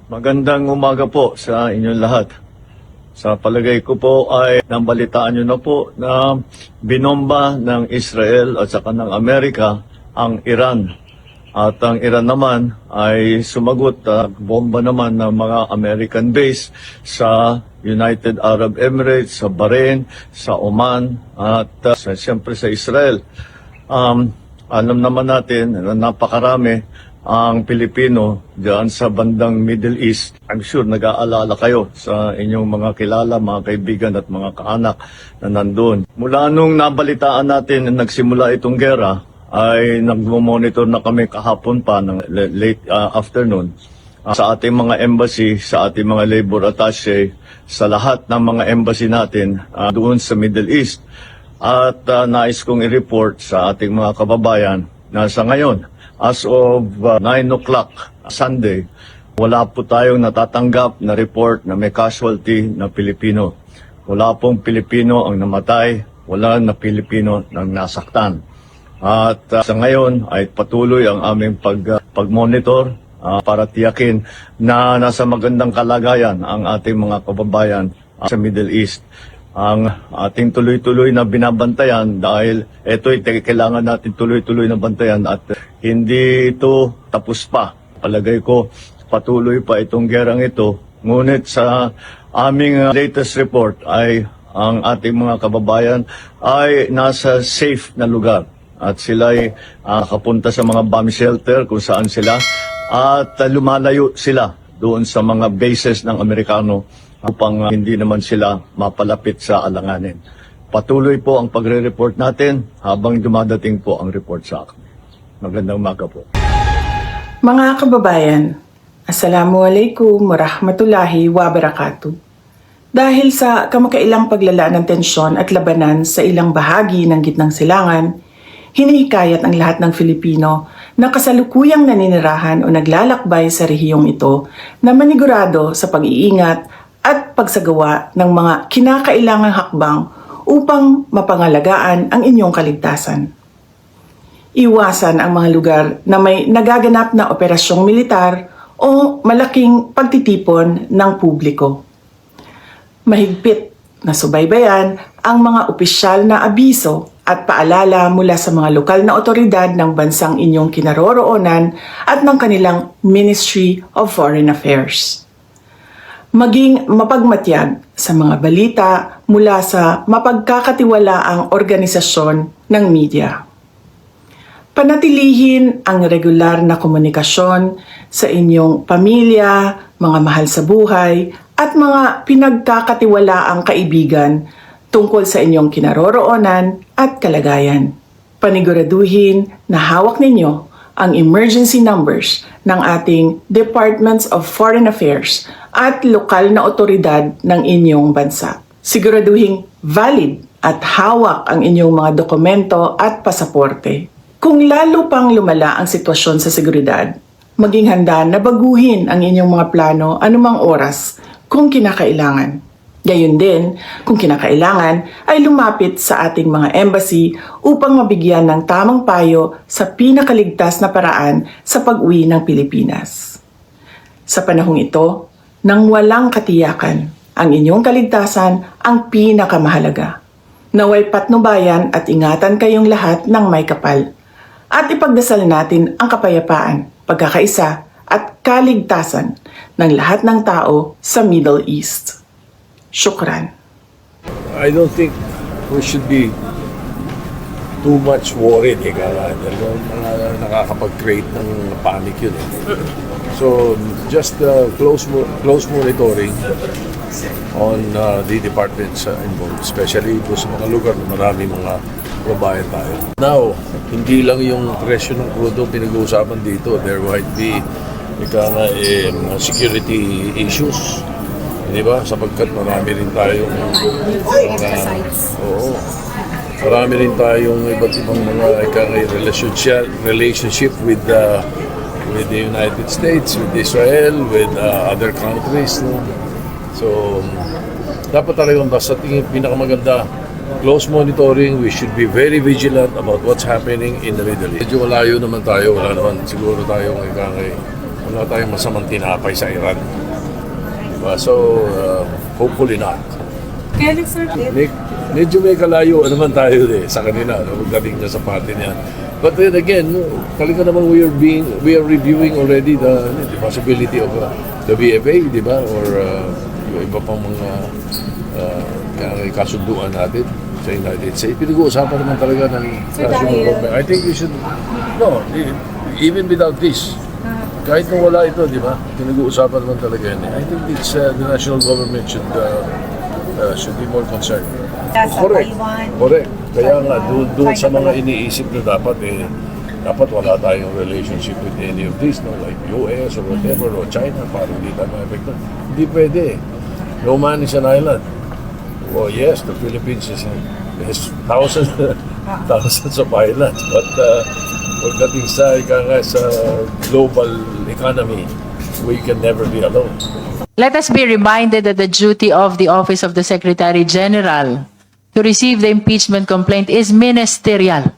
Magandang umaga po sa inyong lahat. Sa palagay ko po ay nabalitaan nyo na po na binomba ng Israel at saka ng Amerika ang Iran. At ang Iran naman ay sumagot at bomba naman ng mga American base sa United Arab Emirates, sa Bahrain, sa Oman at siyempre sa Israel. Alam naman natin na napakarami ang Pilipino diyan sa bandang Middle East. I'm sure nag-aalala kayo sa inyong mga kilala, mga kaibigan at mga kaanak na nandun. Mula nung nabalitaan natin na nagsimula itong gera, ay nagmo-monitor na kami kahapon pa ng late afternoon sa ating mga embassy, sa ating mga labor attaché, sa lahat ng mga embassy natin doon sa Middle East. At nais kong i-report sa ating mga kababayan na sa ngayon, as of 9 o'clock Sunday, wala po tayong natatanggap na report na may casualty na Pilipino. Wala pong Pilipino ang namatay, wala na Pilipino ang nasaktan. At sa ngayon ay patuloy ang aming pag-monitor para tiyakin na nasa magandang kalagayan ang ating mga kababayan sa Middle East. Ang ating tuloy-tuloy na binabantayan dahil ito'y kailangan natin tuloy-tuloy na bantayan at hindi ito tapos pa. Palagay ko patuloy pa itong gerang ito. Ngunit sa aming latest report ay ang ating mga kababayan ay nasa safe na lugar. At sila ay kapunta sa mga bomb shelter kung saan sila at lumalayo sila doon sa mga bases ng Amerikano upang hindi naman sila mapalapit sa alanganin. Patuloy po ang pagre-report natin habang dumadating po ang report sa akin. Magandang umaga po. Mga kababayan, Assalamualaikum warahmatullahi wabarakatuh. Dahil sa kamakailang paglalaan ng tensyon at labanan sa ilang bahagi ng gitnang silangan, hinihikayat ang lahat ng Filipino na kasalukuyang naninirahan o naglalakbay sa rehiyong ito na manigurado sa pag-iingat at pagsagawa ng mga kinakailangang hakbang upang mapangalagaan ang inyong kaligtasan. Iwasan ang mga lugar na may nagaganap na operasyong militar o malaking pagtitipon ng publiko. Mahigpit na subaybayan ang mga opisyal na abiso at paalala mula sa mga lokal na otoridad ng bansang inyong kinaroroonan at ng kanilang Ministry of Foreign Affairs. Maging mapagmatyag sa mga balita mula sa mapagkakatiwalaang organisasyon ng media. Panatilihin ang regular na komunikasyon sa inyong pamilya, mga mahal sa buhay, at mga pinagkakatiwalaang kaibigan tungkol sa inyong kinaroroonan at kalagayan. Paniguraduhin na hawak ninyo ang emergency numbers ng ating Departments of Foreign Affairs at lokal na otoridad ng inyong bansa. Siguraduhin valid at hawak ang inyong mga dokumento at pasaporte. Kung lalo pang lumala ang sitwasyon sa seguridad, maging handa na baguhin ang inyong mga plano anumang oras kung kinakailangan. Gayon din, kung kinakailangan, ay lumapit sa ating mga embassy upang mabigyan ng tamang payo sa pinakaligtas na paraan sa pag-uwi ng Pilipinas. Sa panahong ito, nang walang katiyakan, ang inyong kaligtasan ang pinakamahalaga. Naway patnubayan at ingatan kayong lahat ng may kapal. At ipagdasal natin ang kapayapaan, pagkakaisa at kaligtasan ng lahat ng tao sa Middle East. Shukran. I don't think we should be too much worried. Nakakapag-create ng panic yun. So, just close monitoring on the departments involved, especially sa mga lugar na marami mga babae tayo. Now, hindi lang yung presyo ng crudo pinag-uusapan dito. There might be security issues. Di ba? Sapagkat marami rin tayong marami rin tayong iba't ibang mga relationship with the United States, with Israel, with other countries. No? So, dapat talagang basta tingin pinakamaganda, close monitoring. We should be very vigilant about what's happening in the Middle East. Medyo malayo naman tayo, wala naman siguro tayong wala tayong masamang tinapay sa Iran. So, hopefully not. Kailan, sir? Medyo may kalayo naman tayo sa kanila, pagdating na sa party niya. But then again, talaga naman we are reviewing already the possibility of the BFA, di ba? Or yung iba pang mga kasunduan natin sa United States. Pinag-uusapan naman talaga ng national government. I think we should, no, even without this, kahit nung wala ito, di ba? Pinag-uusapan naman talaga yan. I think it's, the national government should be more concerned. Correct. Correct. Kaya nga, doon sa mga iniisip na dapat wala tayong relationship with any of this, no? Like US or whatever, or China, para hindi tayo ma-epekto. Hindi pwede. No man is an island. Oh yes, the Philippines has thousands of islands, but pagdating sa global economy, we can never be alone. Let us be reminded that the duty of the Office of the Secretary General to receive the impeachment complaint is ministerial.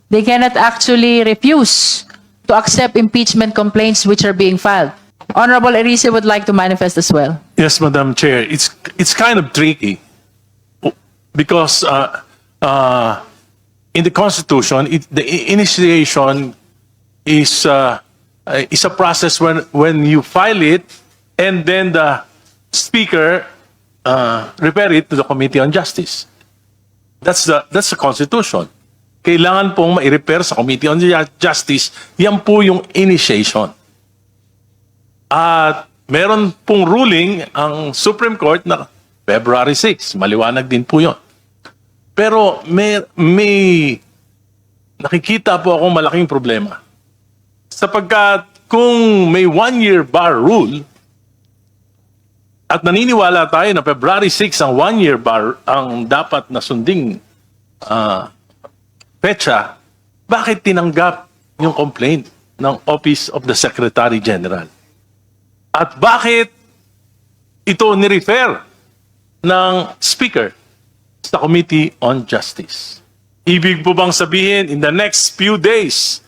They cannot actually refuse to accept impeachment complaints which are being filed. Honorable Erice would like to manifest as well. Yes, Madam Chair. It's kind of tricky because in the Constitution, the initiation is a process when you file it and then the Speaker refer it to the Committee on Justice. That's the Constitution. Kailangan pong ma-refer sa Committee on Justice. Yan po yung initiation. At meron pong ruling ang Supreme Court na February 6. Maliwanag din po yun. Pero may nakikita po akong malaking problema. Sapagkat kung may one-year bar rule at naniniwala tayo na February 6 ang one-year bar ang dapat na sunding petsa, bakit tinanggap yung complaint ng Office of the Secretary General? At bakit ito ni-refer ng Speaker sa Committee on Justice? Ibig po bang sabihin, in the next few days,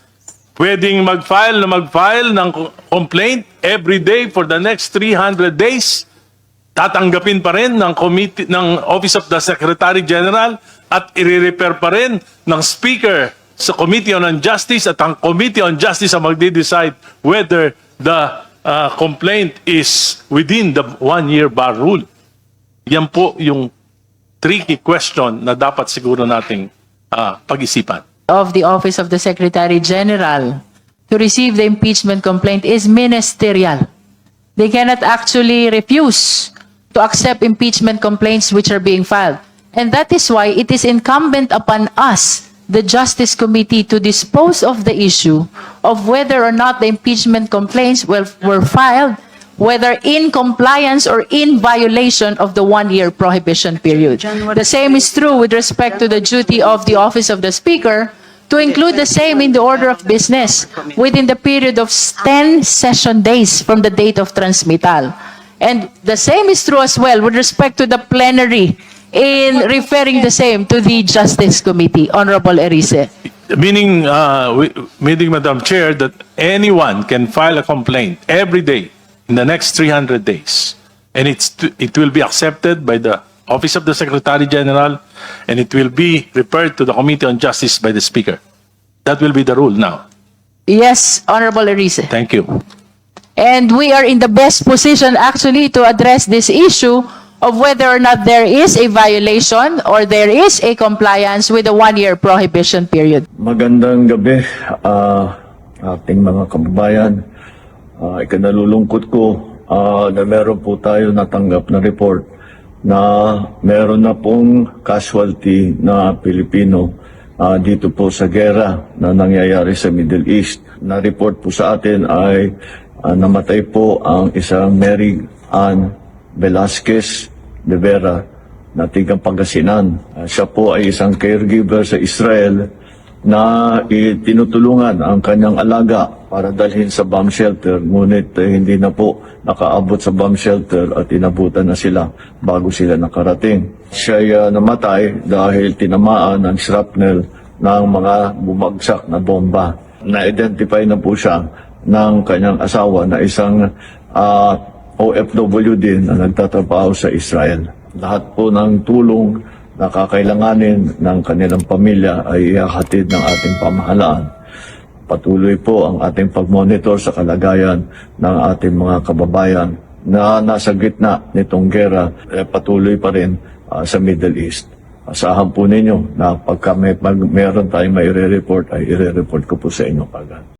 pwedeng mag-file ng complaint every day for the next 300 days? Tatanggapin pa rin ng Office of the Secretary General at i-refer pa rin ng Speaker sa Committee on Justice at ang Committee on Justice ang magde-decide whether the complaint is within the one-year bar rule. Yan po yung tricky question na dapat siguro nating pag-isipan. Of the Office of the Secretary General to receive the impeachment complaint is ministerial. They cannot actually refuse to accept impeachment complaints which are being filed. And that is why it is incumbent upon us, the Justice Committee, to dispose of the issue of whether or not the impeachment complaints were filed, whether in compliance or in violation of the one-year prohibition period. The same is true with respect to the duty of the Office of the Speaker to include the same in the order of business within the period of 10 session days from the date of transmittal. And the same is true as well with respect to the plenary in referring the same to the Justice Committee. Honorable Erice. Meaning, Madam Chair, that anyone can file a complaint every day in the next 300 days. And it will be accepted by the Office of the Secretary General, and it will be referred to the Committee on Justice by the Speaker. That will be the rule now. Yes, Honorable Erice. Thank you. And we are in the best position actually to address this issue of whether or not there is a violation or there is a compliance with the one-year prohibition period. Magandang gabi, ating mga kababayan. Ikanalulungkot ko na meron po tayo natanggap na report na meron na pong casualty na Pilipino dito po sa gera na nangyayari sa Middle East. Na-report po sa atin ay namatay po ang isang Mary Ann Velasquez de Vera na tigang Pangasinan. Siya po ay isang caregiver sa Israel na tinutulungan ang kanyang alaga para dalhin sa bomb shelter, ngunit hindi na po nakaabot sa bomb shelter at inabutan na sila bago sila nakarating. Siya ay namatay dahil tinamaan ng shrapnel ng mga bumagsak na bomba. Na-identify na po siya ng kanyang asawa na isang OFW din na nagtatrabaho sa Israel. Lahat po ng tulong na kakailanganin ng kanilang pamilya ay ihahatid ng ating pamahalaan. Patuloy po ang ating pag-monitor sa kalagayan ng ating mga kababayan na nasa gitna nitong gera, patuloy pa rin sa Middle East. Asahan po ninyo na pagka meron tayong may report ay i-report ko po sa inyo kagad.